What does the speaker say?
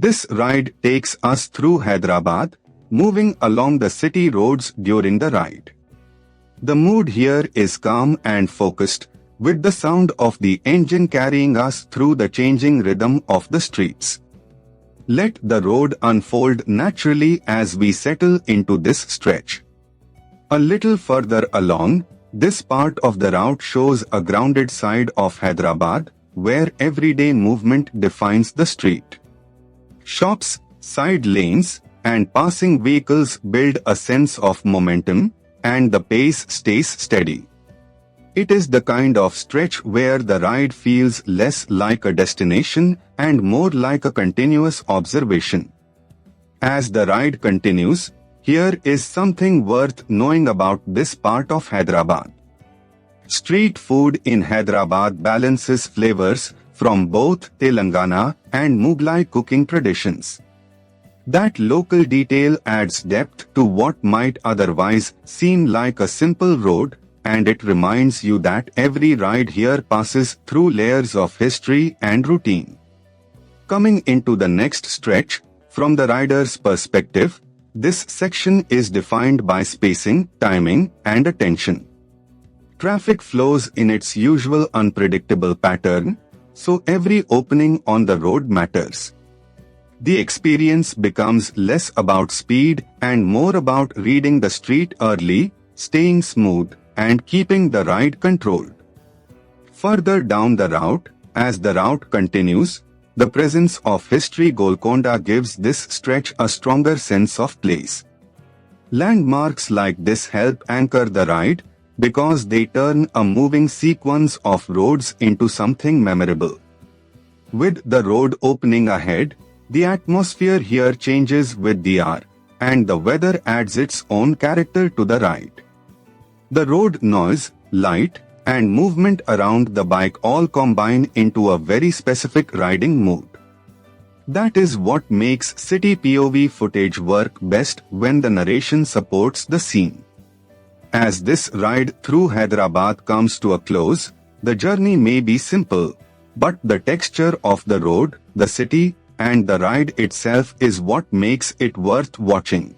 This ride takes us through Hyderabad, moving along the city roads during the ride. The mood here is calm and focused, with the sound of the engine carrying us through the changing rhythm of the streets. Let the road unfold naturally as we settle into this stretch. A little further along, this part of the route shows a grounded side of Hyderabad, where everyday movement defines the street. Shops, side lanes, and passing vehicles build a sense of momentum, and the pace stays steady. It is the kind of stretch where the ride feels less like a destination and more like a continuous observation. As the ride continues, here is something worth knowing about this part of Hyderabad. Street food in Hyderabad balances flavors from both Telangana and Mughlai cooking traditions. That local detail adds depth to what might otherwise seem like a simple road, and it reminds you that every ride here passes through layers of history and routine. Coming into the next stretch, from the rider's perspective, this section is defined by spacing, timing, and attention. Traffic flows in its usual unpredictable pattern, so every opening on the road matters. The experience becomes less about speed and more about reading the street early, staying smooth, and keeping the ride controlled. Further down the route, as the route continues, the presence of history Golconda gives this stretch a stronger sense of place. Landmarks like this help anchor the ride because they turn a moving sequence of roads into something memorable. With the road opening ahead, the atmosphere here changes with the hour, and the weather adds its own character to the ride. The road noise, light, and movement around the bike all combine into a very specific riding mood. That is what makes city POV footage work best when the narration supports the scene. As this ride through Hyderabad comes to a close, the journey may be simple, but the texture of the road, the city, and the ride itself is what makes it worth watching.